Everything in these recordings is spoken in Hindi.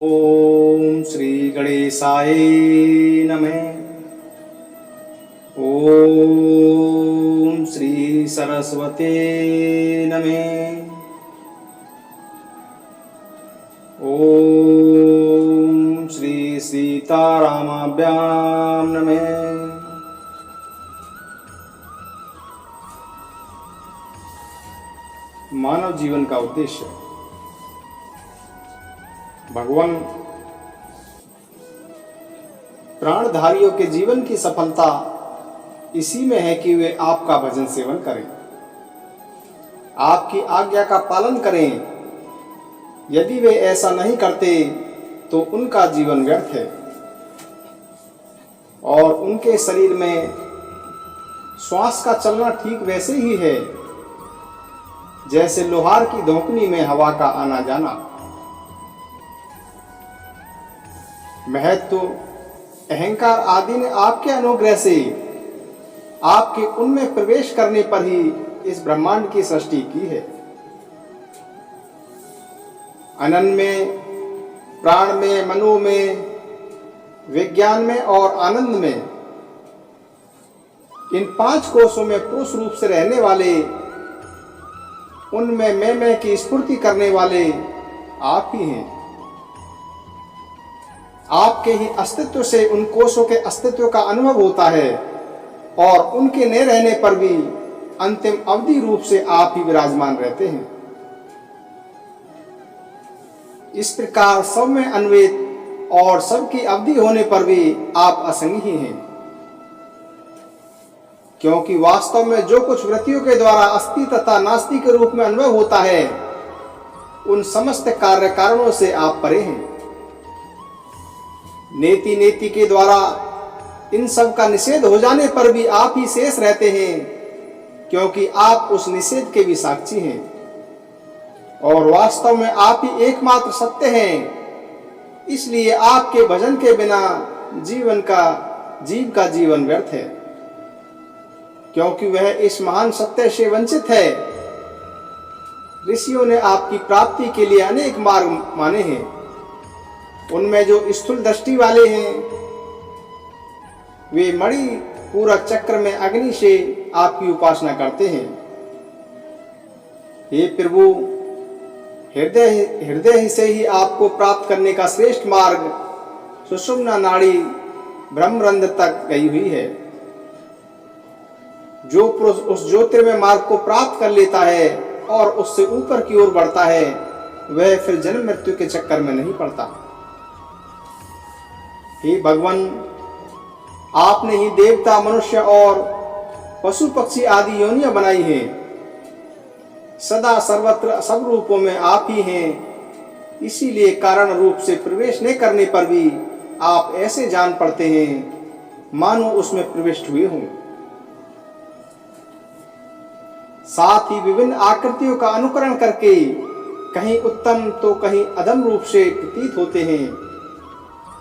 ओम श्री गणेशाय नमः। ओम श्री सरस्वते नमः। ओम श्री सीतारामाभ्यां नमः। मानव जीवन का उद्देश्य भगवान प्राणधारियों के जीवन की सफलता इसी में है कि वे आपका भजन सेवन करें, आपकी आज्ञा का पालन करें। यदि वे ऐसा नहीं करते तो उनका जीवन व्यर्थ है और उनके शरीर में श्वास का चलना ठीक वैसे ही है जैसे लोहार की धोकनी में हवा का आना जाना। महत्व अहंकार आदि ने आपके अनुग्रह से आपके उनमें प्रवेश करने पर ही इस ब्रह्मांड की सृष्टि की है। अनन में, प्राण में, मनो में, विज्ञान में और आनंद में, इन पांच कोशों में पुरुष रूप से रहने वाले, उनमें मैं की स्फूर्ति करने वाले आप ही हैं। आपके ही अस्तित्व से उन कोशों के अस्तित्व का अनुभव होता है और उनके न रहने पर भी अंतिम अवधि रूप से आप ही विराजमान रहते हैं। इस प्रकार सब में अन्वित और सबकी अवधि होने पर भी आप असंग ही हैं, क्योंकि वास्तव में जो कुछ वृत्तियों के द्वारा अस्थि तथा नास्ति के रूप में अनुभव होता है, उन समस्त कार्य कारणों से आप परे हैं। नेति नेति के द्वारा इन सब का निषेध हो जाने पर भी आप ही शेष रहते हैं, क्योंकि आप उस निषेध के भी साक्षी हैं और वास्तव में आप ही एकमात्र सत्य हैं। इसलिए आपके भजन के बिना जीव का जीवन व्यर्थ है, क्योंकि वह इस महान सत्य से वंचित है। ऋषियों ने आपकी प्राप्ति के लिए अनेक मार्ग माने हैं। उनमें जो स्थूल दृष्टि वाले हैं वे मणि पूरक चक्र में अग्नि से आपकी उपासना करते हैं। हे प्रभु, हृदय से ही आपको प्राप्त करने का श्रेष्ठ मार्ग सुषुम्ना नाड़ी ब्रह्मरंध्र तक गई हुई है। जो पुरुष उस ज्योतिर्मय मार्ग को प्राप्त कर लेता है और उससे ऊपर की ओर बढ़ता है, वह फिर जन्म मृत्यु के चक्कर में नहीं पड़ता। हे भगवान, आपने ही देवता, मनुष्य और पशु पक्षी आदि योनियां बनाई हैं। सदा सर्वत्र सब रूपों में आप ही हैं। इसीलिए कारण रूप से प्रवेश न करने पर भी आप ऐसे जान पड़ते हैं मानो उसमें प्रविष्ट हुए हों। साथ ही विभिन्न आकृतियों का अनुकरण करके कहीं उत्तम तो कहीं अधम रूप से प्रतीत होते हैं।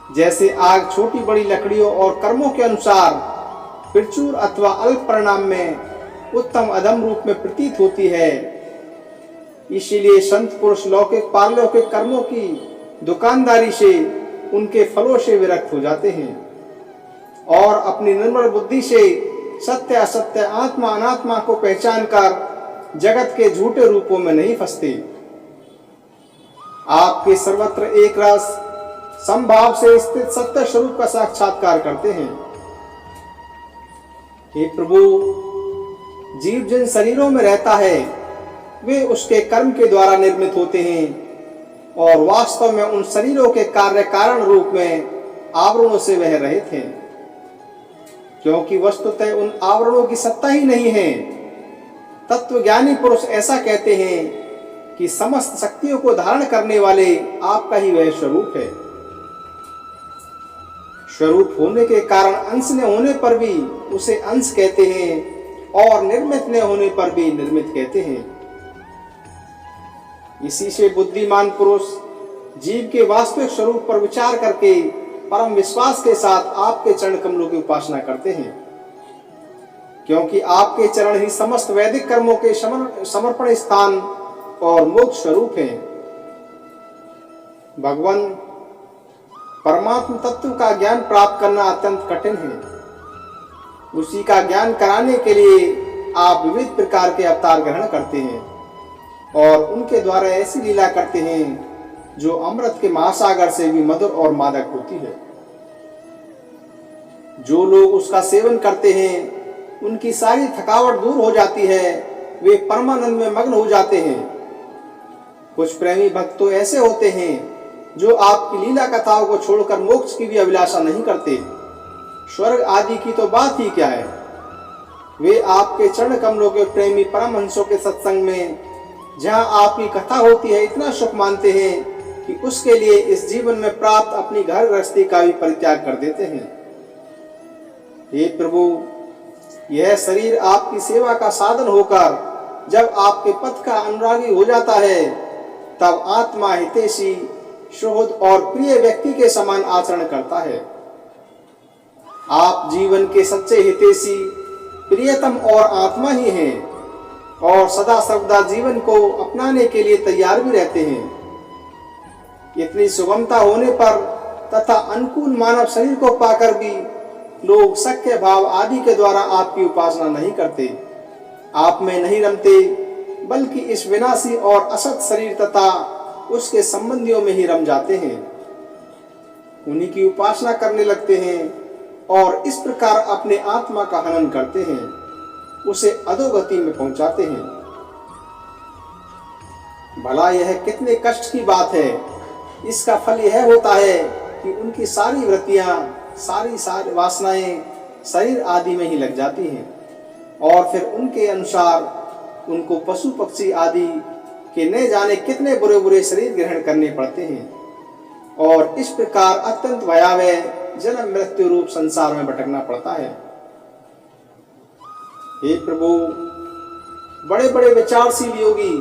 जैसे आग छोटी बड़ी लकड़ियों और कर्मों के अनुसार प्रचुर अथवा अल्प परिणाम में उत्तम अधम रूप में प्रतीत होती है। इसीलिए संत पुरुष लौकिक पारलौकिक कर्मों की दुकानदारी से, उनके फलों से विरक्त हो जाते हैं और अपनी निर्मल बुद्धि से सत्य असत्य, आत्मा अनात्मा को पहचान कर जगत के झूठे रूपों में नहीं फंसते। आपके सर्वत्र एक रस समभाव से स्थित सत्य स्वरूप का साक्षात्कार करते हैं। हे प्रभु, जीव जिन शरीरों में रहता है वे उसके कर्म के द्वारा निर्मित होते हैं और वास्तव में उन शरीरों के कार्य कारण रूप में आवरणों से वह रहित हैं, क्योंकि वस्तुतः उन आवरणों की सत्ता ही नहीं है। तत्वज्ञानी पुरुष ऐसा कहते हैं कि समस्त शक्तियों को धारण करने वाले आपका ही वह स्वरूप है। स्वरूप होने के कारण अंश न होने पर भी उसे अंश कहते हैं और निर्मित न होने पर भी निर्मित कहते हैं। इसी से बुद्धिमान पुरुष जीव के वास्तविक स्वरूप पर विचार करके परम विश्वास के साथ आपके चरण कमलों की उपासना करते हैं, क्योंकि आपके चरण ही समस्त वैदिक कर्मों के समर्पण स्थान और मोक्ष स्वरूप हैं। भगवान, परमात्म तत्व का ज्ञान प्राप्त करना अत्यंत कठिन है। उसी का ज्ञान कराने के लिए आप विविध प्रकार के अवतार ग्रहण करते हैं और उनके द्वारा ऐसी लीला करते हैं जो अमृत के महासागर से भी मधुर और मादक होती है। जो लोग उसका सेवन करते हैं उनकी सारी थकावट दूर हो जाती है, वे परमानंद में मग्न हो जाते हैं। कुछ प्रेमी भक्त तो ऐसे होते हैं जो आपकी लीला कथाओं को छोड़कर मोक्ष की भी अभिलाषा नहीं करते। स्वर्ग आदि की तो बात ही क्या है, वे आपके चरण कमलों के प्रेमी परमहंसों के सत्संग में जहां आपकी कथा होती है इतना सुख मानते हैं कि उसके लिए इस जीवन में प्राप्त अपनी घर गृहस्थी का भी परित्याग कर देते हैं। हे प्रभु, यह शरीर आपकी सेवा का साधन होकर जब आपके पथ का अनुरागी हो जाता है तब आत्मा हितैषी, सुहृद और प्रिय व्यक्ति के समान आचरण करता है। आप जीवन के सच्चे हितैषी, प्रियतम और आत्मा ही हैं और सदा सर्वदा जीवन को अपनाने के लिए तैयार भी रहते हैं। इतनी सुगमता होने पर तथा अनुकूल मानव शरीर को पाकर भी लोग सख्य भाव आदि के द्वारा आपकी उपासना नहीं करते, आप में नहीं रमते, बल्कि इस विनाशी और असत शरीर तथा उसके संबंधियों में ही रम जाते हैं। उन्हीं की उपासना करने लगते हैं और इस प्रकार अपने आत्मा का हनन करते हैं, उसे अधोगति में पहुंचाते हैं। भला यह कितने कष्ट की बात है। इसका फल यह होता है कि उनकी सारी वृत्तियां, सारी वासनाएं शरीर आदि में ही लग जाती हैं और फिर उनके अनुसार उनको पशु पक्षी आदि के न जाने कितने बुरे बुरे शरीर ग्रहण करने पड़ते हैं और इस प्रकार अत्यंत भयावह जन्म मृत्यु रूप संसार में भटकना पड़ता है। हे प्रभु, बड़े बड़े विचारशील योगी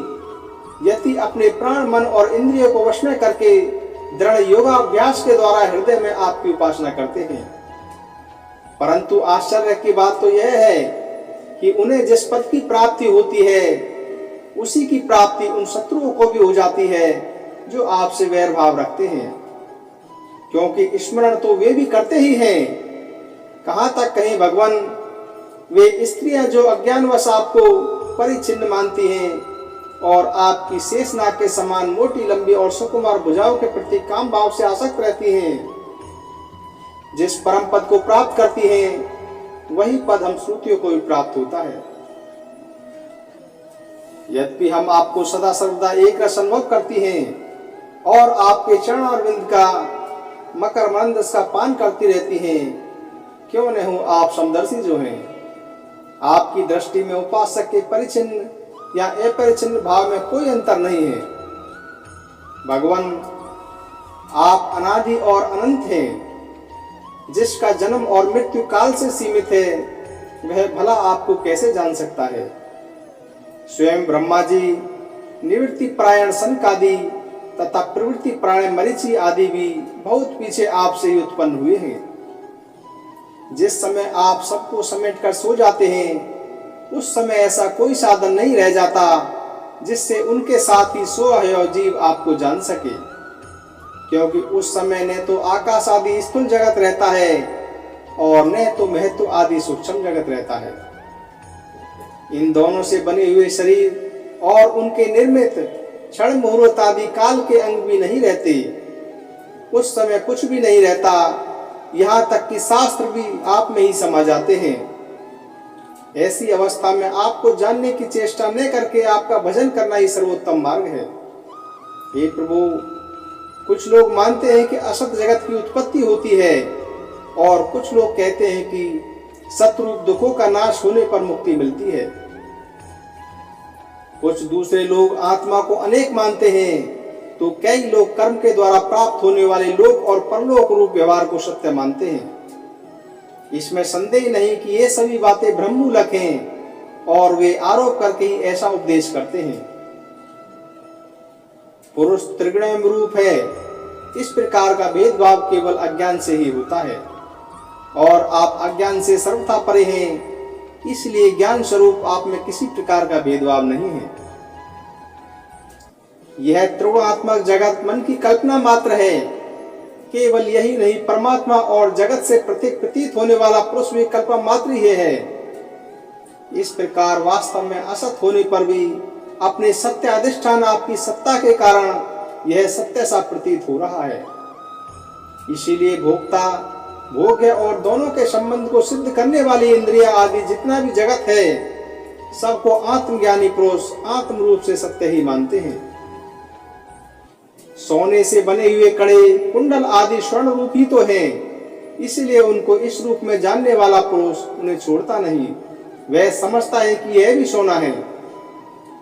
यदि अपने प्राण, मन और इंद्रियों को वश में करके दृढ़ योगाभ्यास के द्वारा हृदय में आपकी उपासना करते हैं, परंतु आश्चर्य की बात तो यह है कि उन्हें जिस पद की प्राप्ति होती है उसी की प्राप्ति उन शत्रुओं को भी हो जाती है जो आपसे वैर भाव रखते हैं, क्योंकि स्मरण तो वे भी करते ही हैं। कहाँ तक कहें भगवान, वे स्त्रियां जो अज्ञानवश आपको परिच्छिन्न मानती हैं और आपकी शेषनाग के समान मोटी लंबी और सुकुमार भुजाओं के प्रति काम भाव से आसक्त रहती हैं, जिस परम पद को प्राप्त करती हैं वही पद हम श्रुतियों को भी प्राप्त होता है। यद्यपि हम आपको सदा सर्वदा एक रस अनुभव करती हैं और आपके चरण अरविंद का मकरमंद का पान करती रहती हैं, क्यों न हो आप समदर्शी जो हैं। आपकी दृष्टि में उपासक के परिचिन्न या अपरिचिन्न भाव में कोई अंतर नहीं है। भगवान, आप अनादि और अनंत हैं, जिसका जन्म और मृत्यु काल से सीमित है, वह भला आपको कैसे जान सकता है। स्वयं ब्रह्मा जी, निवृत्ति प्रायण सनकादि तथा प्रवृत्ति प्राण मरीचि आदि भी बहुत पीछे आपसे ही उत्पन्न हुए हैं। जिस समय आप सबको समेट कर सो जाते हैं उस समय ऐसा कोई साधन नहीं रह जाता जिससे उनके साथ ही सोअहय जीव आपको जान सके, क्योंकि उस समय न तो आकाश आदि स्थूल जगत रहता है और न तो महत्व आदि सूक्ष्म जगत रहता है। इन दोनों से बने हुए शरीर और उनके निर्मित क्षण मुहूर्त आदि काल के अंग भी नहीं रहते। उस समय कुछ भी नहीं रहता, यहाँ तक कि शास्त्र भी आप में ही समा जाते हैं। ऐसी अवस्था में आपको जानने की चेष्टा न करके आपका भजन करना ही सर्वोत्तम मार्ग है। हे प्रभु, कुछ लोग मानते हैं कि असत जगत की उत्पत्ति होती है और कुछ लोग कहते हैं कि सतरूप दुखों का नाश होने पर मुक्ति मिलती है। कुछ दूसरे लोग आत्मा को अनेक मानते हैं, तो कई लोग कर्म के द्वारा प्राप्त होने वाले लोक और परलोक रूप व्यवहार को सत्य मानते हैं। इसमें संदेह नहीं कि ये सभी बातें ब्रह्ममूलक हैं और वे आरोप करके ही ऐसा उपदेश करते हैं। पुरुष त्रिगुण रूप है, इस प्रकार का भेदभाव केवल अज्ञान से ही होता है और आप अज्ञान से सर्वथा परे हैं, इसलिए ज्ञान स्वरूप आप में किसी प्रकार का भेदभाव नहीं है। यह त्रिगुणात्मक जगत मन की कल्पना मात्र है, केवल यही नहीं, परमात्मा और जगत से प्रतीत होने वाला पुरुष भी कल्पना मात्र ही है। इस प्रकार वास्तव में असत होने पर भी अपने सत्य अधिष्ठान आपकी सत्ता के कारण यह सत्य सा प्रतीत हो रहा है। इसीलिए भोक्ता, भोग्य और दोनों के संबंध को सिद्ध करने वाली इंद्रिया आदि जितना भी जगत है, सबको आत्मज्ञानी पुरुष आत्म रूप से सत्य ही मानते हैं। सोने से बने हुए कड़े, कुंडल आदि स्वर्ण रूप ही तो हैं, इसलिए उनको इस रूप में जानने वाला पुरुष उन्हें छोड़ता नहीं। वह समझता है कि यह भी सोना है।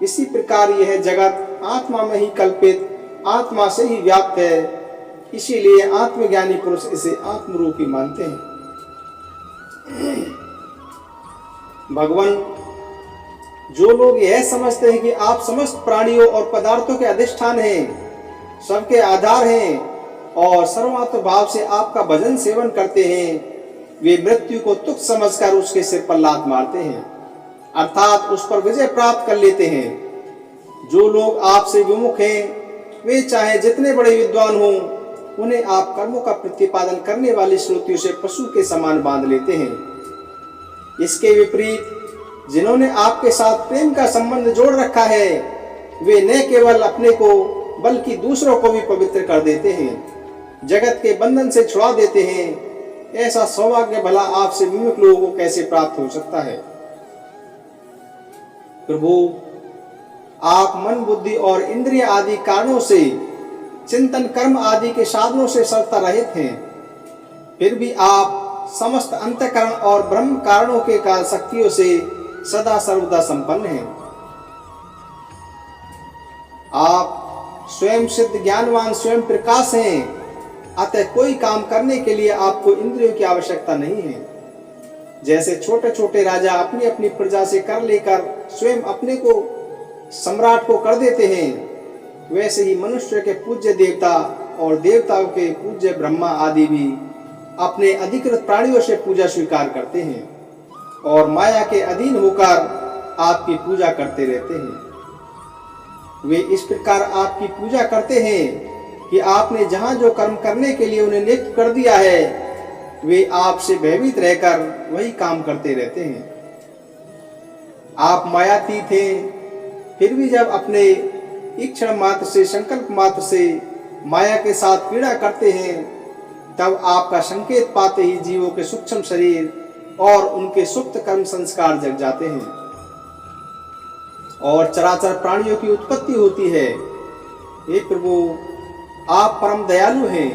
इसी प्रकार यह जगत आत्मा में ही कल्पित, आत्मा से ही व्याप्त है, इसीलिए आत्मज्ञानी पुरुष इसे आत्मरूप ही मानते हैं। भगवान, जो लोग यह समझते हैं कि आप समस्त प्राणियों और पदार्थों के अधिष्ठान हैं, सबके आधार हैं और सर्वात्म भाव से आपका भजन सेवन करते हैं, वे मृत्यु को तुच्छ समझकर उसके सिर पर लात मारते हैं, अर्थात उस पर विजय प्राप्त कर लेते हैं। जो लोग आपसे विमुख हैं, वे चाहे जितने बड़े विद्वान हों, उन्हें आप कर्मों का प्रतिपादन करने वाली श्रुतियों से पशु के समान बांध लेते हैं। इसके विपरीत जिन्होंने आपके साथ प्रेम का संबंध जोड़ रखा है, वे न केवल अपने को बल्कि दूसरों को भी पवित्र कर देते हैं, जगत के बंधन से छुड़ा देते हैं। ऐसा सौभाग्य भला आपसे विमुख लोगों को कैसे प्राप्त हो सकता है? प्रभु, आप मन, बुद्धि और इंद्रिय आदि कारणों से, चिंतन, कर्म आदि के साधनों से सर्वथा रहित हैं, फिर भी आप समस्त अंतःकरण और ब्रह्म कारणों के शक्तियों से सदा सर्वदा संपन्न हैं। आप स्वयं सिद्ध, ज्ञानवान, स्वयं प्रकाश हैं, अतः कोई काम करने के लिए आपको इंद्रियों की आवश्यकता नहीं है। जैसे छोटे छोटे राजा अपनी अपनी प्रजा से कर लेकर स्वयं अपने को सम्राट को कर देते हैं, वैसे ही मनुष्य के पूज्य देवता और देवताओं के पूज्य ब्रह्मा आदि भी अपने अधिकृत प्राणियों से पूजा स्वीकार करते हैं और माया के अधीन होकर आपकी पूजा करते रहते हैं। वे इस प्रकार आपकी पूजा करते हैं कि आपने जहां जो कर्म करने के लिए उन्हें नियुक्त कर दिया है, वे आपसे भयभीत रहकर वही काम करते रहते हैं। आप मायातीत हैं, फिर भी जब अपने इच्छा मात्र से, संकल्प मात्र से माया के साथ पीड़ा करते हैं, तब आपका संकेत पाते ही जीवों के सूक्ष्म शरीर और उनके सुप्त कर्म संस्कार जग जाते हैं और चराचर प्राणियों की उत्पत्ति होती है। हे प्रभु, आप परम दयालु हैं।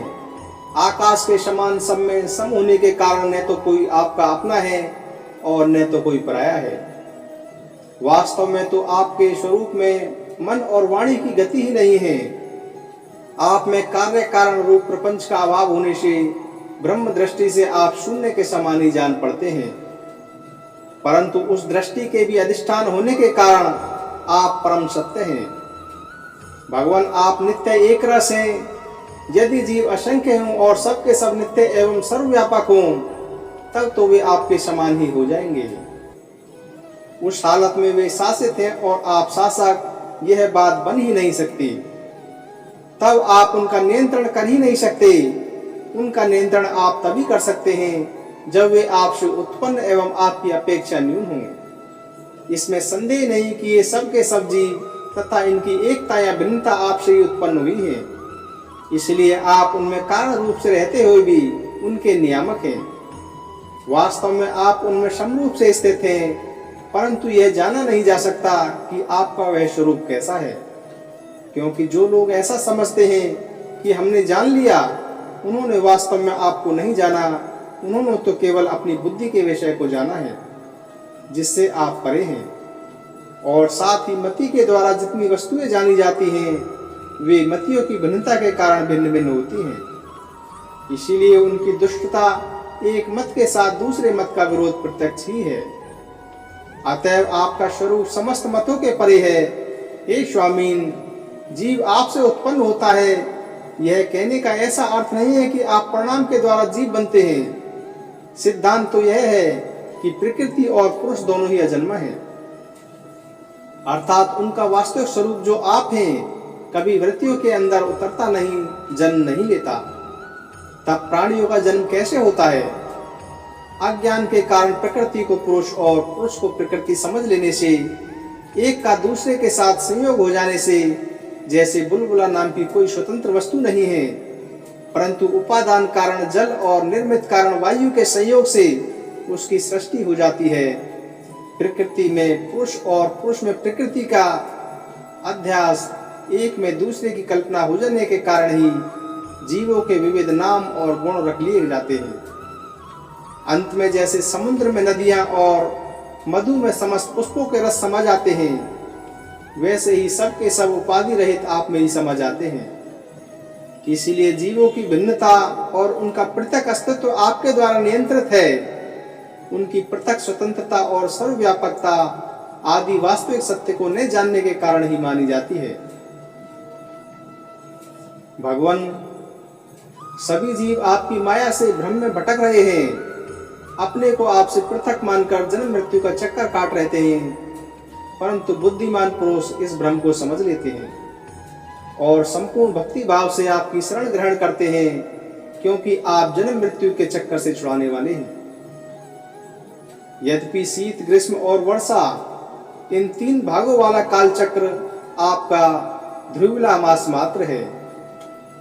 आकाश के समान सब में सम होने के कारण न तो कोई आपका अपना है और न तो कोई पराया है। वास्तव में तो आपके स्वरूप में मन और वाणी की गति ही नहीं है। आप में कार्य कारण रूप प्रपंच का अभाव होने से ब्रह्म दृष्टि से आप शून्य के समान ही जान पड़ते हैं, परंतु उस दृष्टि के भी अधिष्ठान होने के कारण आप परम सत्य हैं। भगवान, आप नित्य एक रस हैं। यदि जीव असंख्य हों और सबके सब नित्य एवं सर्वव्यापक हों, तब तो वे आपके समान ही हो जाएंगे। उस हालत में वे शासित हैं और आप शासक, यह बात बन ही नहीं सकती। तब आप उनका नियंत्रण कर ही नहीं सकते। उनका नियंत्रण आप तभी कर सकते हैं जब वे आपसे उत्पन्न एवं आपकी अपेक्षा न्यून हों। इसमें संदेह नहीं कि ये सब के सब जीव तथा इनकी एकता या भिन्नता आपसे ही उत्पन्न हुई है, इसलिए आप उनमें कारण रूप से रहते हुए भी उनके नियामक हैं। वास्तव में आप उनमें समरूप से स्थित हैं, परंतु यह जाना नहीं जा सकता कि आपका वह स्वरूप कैसा है, क्योंकि जो लोग ऐसा समझते हैं कि हमने जान लिया, उन्होंने वास्तव में आपको नहीं जाना। उन्होंने तो केवल अपनी बुद्धि के विषय को जाना है जिससे आप परे हैं, और साथ ही मति के द्वारा जितनी वस्तुएं जानी जाती हैं, वे मतियों की भिन्नता के कारण भिन्न भिन्न होती हैं। इसीलिए उनकी दुष्टता एक मत के साथ दूसरे मत का विरोध प्रत्यक्ष ही है। अतएव आपका स्वरूप समस्त मतों के परे है। हे स्वामीन, जीव आपसे उत्पन्न होता है, यह कहने का ऐसा अर्थ नहीं है कि आप परिणाम के द्वारा जीव बनते हैं। सिद्धांत तो यह है कि प्रकृति और पुरुष दोनों ही अजन्मा हैं, अर्थात उनका वास्तविक स्वरूप जो आप हैं कभी वृत्तियों के अंदर उतरता नहीं, जन्म नहीं लेता। तब प्राणियों का जन्म कैसे होता है? अज्ञान के कारण प्रकृति को पुरुष और पुरुष को प्रकृति समझ लेने से, एक का दूसरे के साथ संयोग हो जाने से, जैसे बुलबुला नाम की कोई स्वतंत्र वस्तु नहीं है, परंतु उपादान कारण जल और निर्मित कारण वायु के संयोग से उसकी सृष्टि हो जाती है। प्रकृति में पुरुष और पुरुष में प्रकृति का अध्यास, एक में दूसरे की कल्पना हो जाने के कारण ही जीवों के विविध नाम और गुण रख लिए जाते हैं। अंत में जैसे समुद्र में नदियां और मधु में समस्त पुष्पों के रस समा जाते हैं, वैसे ही सब के सब उपाधि रहित आप में ही समा जाते हैं। इसीलिए जीवों की भिन्नता और उनका पृथक अस्तित्व आपके द्वारा नियंत्रित है। उनकी पृथक स्वतंत्रता और सर्वव्यापकता आदि वास्तविक सत्य को न जानने के कारण ही मानी जाती है। भगवान, सभी जीव आपकी माया से भ्रम में भटक रहे हैं, अपने को आपसे पृथक मानकर जन्म मृत्यु का चक्कर काट रहते हैं, परंतु बुद्धिमान पुरुष इस भ्रम को समझ लेते हैं और संपूर्ण भक्ति भाव से आपकी शरण ग्रहण करते हैं, क्योंकि आप जन्म मृत्यु के चक्कर से छुड़ाने वाले हैं। यद्यपि शीत, ग्रीष्म और वर्षा, इन 3 भागों वाला काल चक्र आपका ध्रुविला मास मात्र है,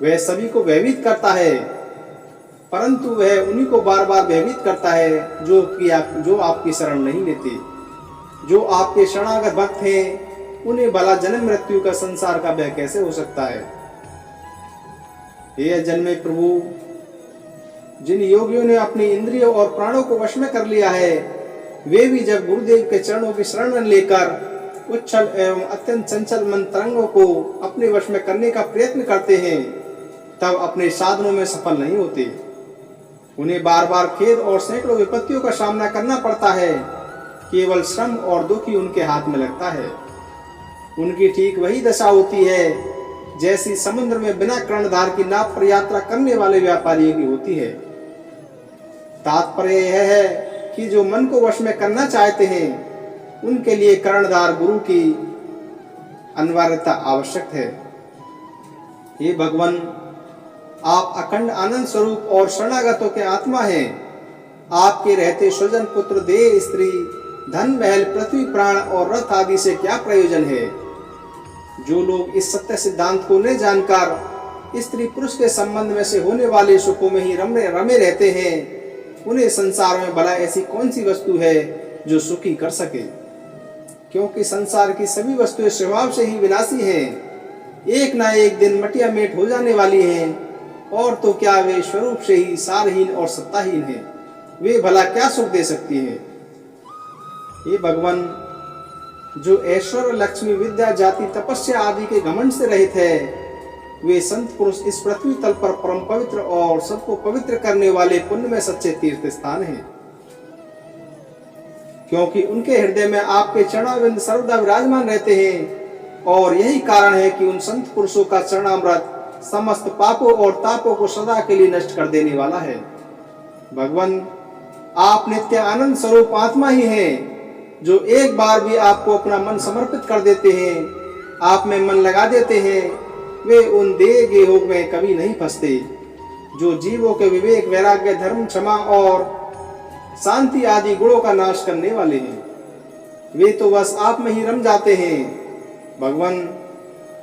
वह सभी को भयभीत करता है, परंतु वह उन्हीं को बार बार भयभीत करता है जो आपकी शरण नहीं लेते। जो आपके शरणागत भक्त हैं, उन्हें भला जन्म मृत्यु का संसार का भय कैसे हो सकता है? हे जन्मे प्रभु, जिन योगियों ने अपनी इंद्रियों और प्राणों को वश में कर लिया है, वे भी जब गुरुदेव के चरणों की शरण लेकर उच्छल एवं अत्यंत चंचल मन तरंगों को अपने वश में करने का प्रयत्न करते हैं, तब अपने साधनों में सफल नहीं होते। उन्हें बार बार खेद और सैकड़ों विपत्तियों का सामना करना पड़ता है। केवल श्रम और दुख ही उनके हाथ में लगता है। उनकी ठीक वही दशा होती है जैसी समुद्र में बिना कर्णधार की नाव पर यात्रा करने वाले व्यापारियों की होती है। तात्पर्य यह है कि जो मन को वश में करना चाहते हैं, उनके लिए कर्णधार गुरु की अनिवार्यता आवश्यक है। हे भगवान, आप अखंड आनंद स्वरूप और शरणागतों के आत्मा हैं। आपके रहते स्वजन, पुत्र, देह, स्त्री, धन, महल, पृथ्वी, प्राण और रथ आदि से क्या प्रयोजन है? जो लोग इस सत्य सिद्धांत को न जानकर स्त्री पुरुष के संबंध में से होने वाले सुखों में ही रमे रहते हैं, उन्हें संसार में भला ऐसी कौन सी वस्तु है जो सुखी कर सके? क्योंकि संसार की सभी वस्तुएं स्वभाव से ही विनाशी हैं, एक ना एक दिन मटिया मेट हो जाने वाली हैं, और तो क्या वे स्वरूप से ही सारहीन और सत्ताहीन हैं। वे भला क्या सुख दे सकती हैं? हे भगवान, जो ऐश्वर्य, लक्ष्मी, विद्या, जाति, तपस्या आदि के घमंड से रहित है, वे संत पुरुष इस पृथ्वी तल पर परम पवित्र और सबको पवित्र करने वाले पुण्य में सच्चे तीर्थ स्थान हैं, क्योंकि उनके हृदय में आपके चरणारविंद सर्वदा विराजमान रहते हैं। और यही कारण है कि उन संत पुरुषों का चरणामृत समस्त पापों और तापों को सदा के लिए नष्ट कर देने वाला है। भगवान, आप नित्य आनंद स्वरूप आत्मा ही हैं, जो एक बार भी आपको अपना मन समर्पित कर देते हैं, आप में मन लगा देते हैं, वे उन दिए गए भोग में कभी नहीं फंसते। जो जीवों के विवेक, वैराग्य, धर्म, क्षमा और शांति आदि गुणों का नाश करने वाले हैं, वे तो बस आप में ही रम जाते हैं। भगवान,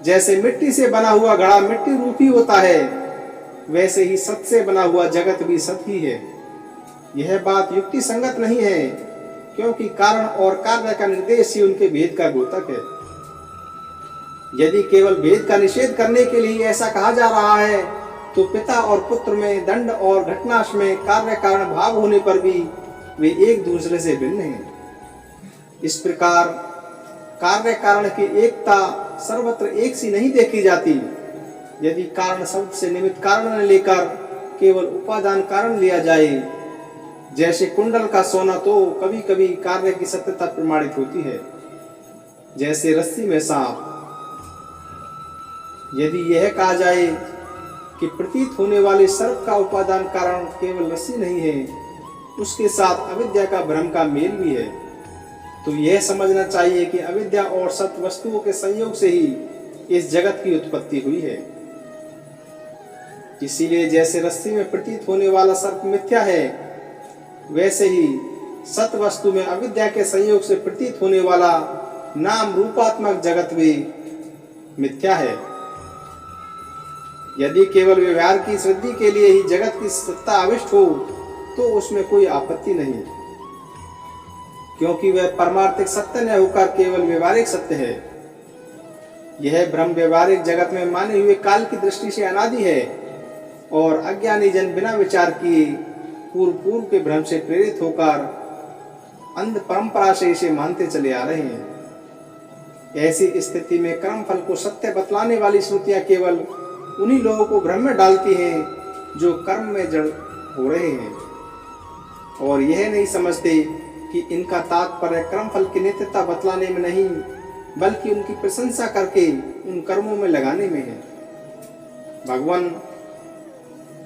जैसे मिट्टी से बना हुआ घड़ा मिट्टी रूपी होता है, वैसे ही सत्य से बना हुआ जगत भी सत्य ही है। यह बात युक्ति संगत नहीं है, क्योंकि कारण और कार्य का निर्देश ही उनके भेद का द्योतक है। यदि केवल भेद का निषेध करने के लिए ऐसा कहा जा रहा है, तो पिता और पुत्र में, दंड और घटनाश में कार्य कारण भाव होने पर भी वे एक दूसरे से भिन्न हैं। इस प्रकार कार्य कारण की एकता सर्वत्र एक सी नहीं देखी जाती। यदि कारण शब्द से निमित्त कारण लेकर केवल उपादान कारण लिया जाए, जैसे कुंडल का सोना, तो कभी कभी कार्य की सत्यता प्रमाणित होती है, जैसे रस्सी में सांप। यदि यह कहा जाए कि प्रतीत होने वाले सर्प का उपादान कारण केवल रस्सी नहीं है, उसके साथ अविद्या का भ्रम का मेल भी है, तो यह समझना चाहिए कि अविद्या और सत्य वस्तुओं के संयोग से ही इस जगत की उत्पत्ति हुई है। इसीलिए जैसे रस्सी में प्रतीत होने वाला सर्प मिथ्या है, वैसे ही सत वस्तु में अविद्या के संयोग से प्रतीत होने वाला नाम रूपात्मक जगत भी मिथ्या है। यदि केवल व्यवहार की सिद्धि के लिए ही जगत की सत्ता आविष्ट हो तो उसमें कोई आपत्ति नहीं, क्योंकि वह परमार्थिक सत्य न होकर केवल व्यवहारिक सत्य है। यह ब्रह्म व्यवहारिक जगत में माने हुए काल की दृष्टि से अनादि है और अज्ञानी जन बिना विचार किए पूर्व के भ्रम से प्रेरित होकर अंध परंपरा से इसे मानते चले आ रहे हैं। ऐसी स्थिति में कर्म फल को सत्य बतलाने वाली श्रुतियां केवल उन्हीं लोगों को भ्रम में डालती हैं जो कर्म में जड़ हो रहे हैं और यह नहीं समझते कि इनका तात्पर्य कर्म फल की नित्यता बतलाने में नहीं, बल्कि उनकी प्रशंसा करके उन कर्मों में लगाने में है। भगवान,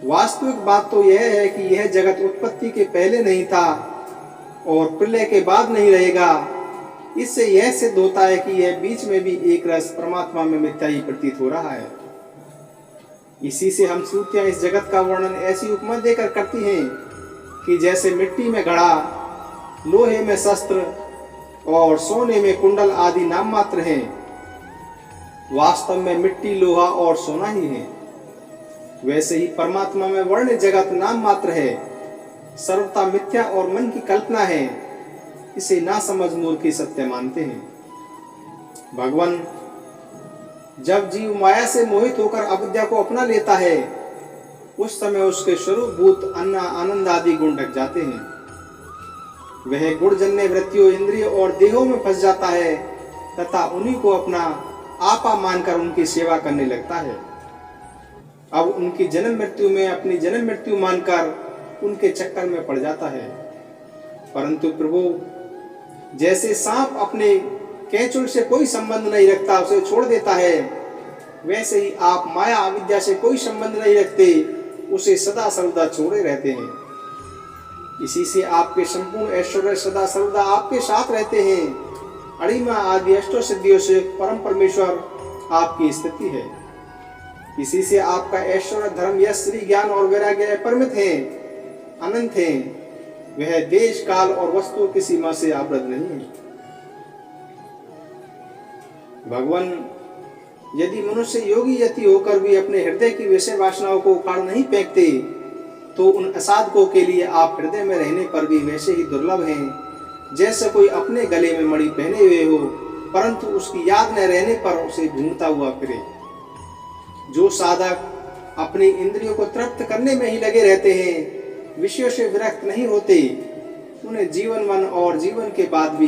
वास्तविक बात तो यह है कि यह जगत उत्पत्ति के पहले नहीं था और प्रलय के बाद नहीं रहेगा। इससे यह सिद्ध होता है कि यह बीच में भी एक रस परमात्मा में मिथ्या ही प्रतीत हो रहा है। इसी से हम श्रुतियां इस जगत का वर्णन ऐसी उपमा देकर करती हैं कि जैसे मिट्टी में घड़ा, लोहे में शस्त्र और सोने में कुंडल आदि नाम मात्र हैं, वास्तव में मिट्टी, लोहा और सोना ही है। वैसे ही परमात्मा में वर्ण जगत नाम मात्र है, सर्वथा मिथ्या और मन की कल्पना है। इसे ना समझ मूर्ख सत्य मानते हैं। भगवान, जब जीव माया से मोहित होकर अविद्या को अपना लेता है, उस समय उसके स्वरूप भूत अन्न आनंद आदि गुण ढक जाते हैं। वह गुणजन्य वृत्तियों, इंद्रियों और देहों में फंस जाता है तथा उन्हीं को अपना आपा मानकर उनकी सेवा करने लगता है। अब उनकी जन्म मृत्यु में अपनी जन्म मृत्यु मानकर उनके चक्कर में पड़ जाता है। परंतु प्रभु, जैसे सांप अपने केंचुल से कोई संबंध नहीं रखता, उसे छोड़ देता है, वैसे ही आप माया अविद्या से कोई संबंध नहीं रखते, उसे सदा सर्वदा छोड़े रहते हैं। इसी से आपके संपूर्ण ऐश्वर्य सदा सर्वदा आपके साथ रहते हैं। अणिमा आदि अष्टो सिद्धियों से परम परमेश्वर आपकी स्थिति है। इसी से आपका ऐश्वर्य, धर्म, यश, श्री, ज्ञान और वैराग्य अपरिमित है, अनंत है। वह देश, काल और वस्तुओं की सीमा से आवृत नहीं है। भगवान, यदि मनुष्य योगी यति होकर भी अपने हृदय की विषय वासनाओं को उखाड़ नहीं फेंकते, तो उन असाधकों के लिए आप हृदय में रहने पर भी वैसे ही दुर्लभ हैं जैसे कोई अपने गले में मणि पहने हुए हो, परंतु उसकी याद न रहने पर उसे ढूंढता हुआ फिरे। जो साधक अपनी इंद्रियों को तृप्त करने में ही लगे रहते हैं, विषयों से विरक्त नहीं होते, उन्हें जीवन वन और जीवन के बाद भी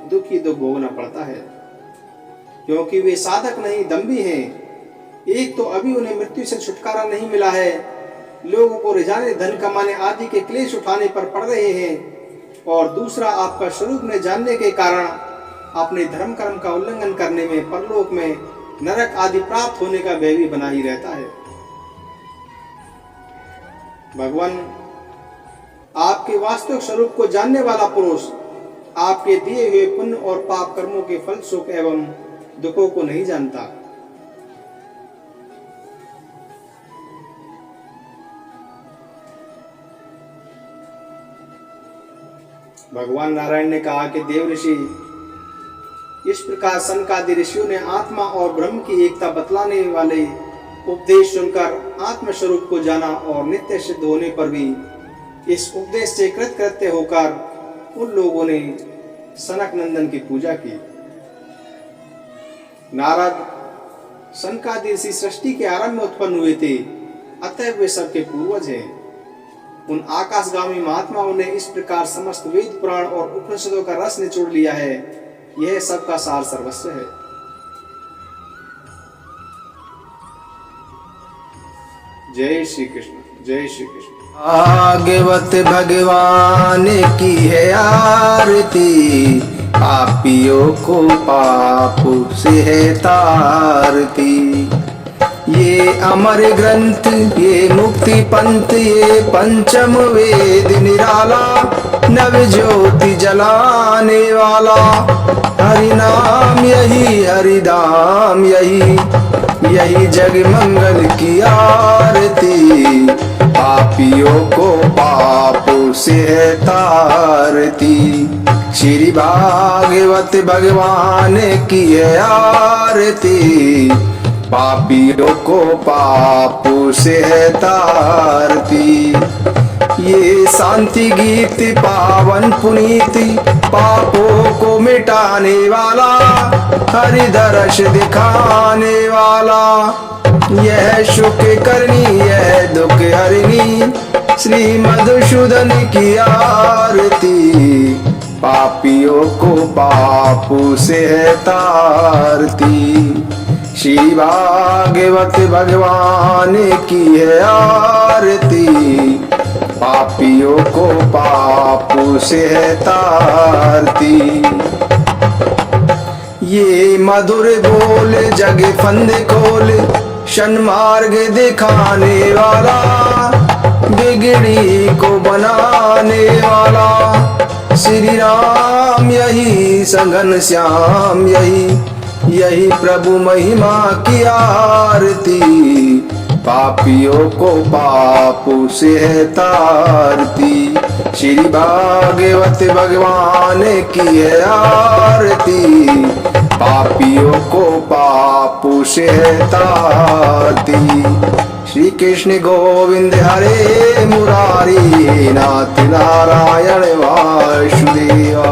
दुख ही दुख भोगना पड़ता है, क्योंकि वे साधक नहीं, दम्भी हैं। एक तो अभी उन्हें मृत्यु से छुटकारा नहीं मिला है, लोगों को रिझाने, धन कमाने आदि के क्लेश उठाने पर पड़ रहे हैं, और दूसरा आपका स्वरूप न जानने के कारण अपने धर्म कर्म का उल्लंघन करने में परलोक में नरक आदि प्राप्त होने का भय भी बना ही रहता है। भगवान, आपके वास्तविक स्वरूप को जानने वाला पुरुष आपके दिए हुए पुण्य और पाप कर्मों के फल, सुख एवं दुखों को नहीं जानता। भगवान नारायण ने कहा कि देव ऋषि, इस प्रकार सनकादि ऋषियों ने आत्मा और ब्रह्म की एकता बतलाने वाले उपदेश सुनकर आत्मस्वरूप को जाना और नित्य सिद्ध होने पर भी इस उपदेश से कृतकृत्य होकर उन लोगों ने सनक नंदन की पूजा की। नारद सनकादि ऋषि सृष्टि के आरंभ में उत्पन्न हुए थे, अतः वे सबके पूर्वज हैं। उन आकाशगामी महात्माओं ने इस प्रकार समस्त वेद, पुराण और उपनिषदों का रस निचोड़ लिया है। यह सबका सार सर्वस्व है। जय श्री कृष्ण, जय श्री कृष्ण। भागवत भगवान की है आरती, पापियों को पाप से है तारती। ये अमर ग्रंथ, ये मुक्ति पंथ, ये पंचम वेद निराला, नव ज्योति जलाने वाला। हरि नाम यही, हरि धाम यही, यही जग मंगल की आरती, पापियों को पापों से है तारती। श्री भागवत भगवान की है आरती, पापियों को पापों से है तारती। ये शांति गीत पावन पुनीति, पापों को मिटाने वाला, हरि दर्श दिखाने वाला। यह सुख करनी यह दुख हरनी, श्री मधुसूदन की आरती, पापियों को पापों से है तारती। श्री भागवत भगवान की है आरती, पापियों को पापों से है तारती। ये मधुर बोल जग फंदे खोल, सन्मार्ग दिखाने वाला, बिगड़ी को बनाने वाला। श्री राम यही सघन श्याम यही प्रभु महिमा की आरती, पापियों को पापों से है तारती। श्री भागवत भगवान की है आरती, पापियों को पापों से है तारती। श्री कृष्ण गोविंद हरे मुरारी, नाथ नारायण वासुदेवा।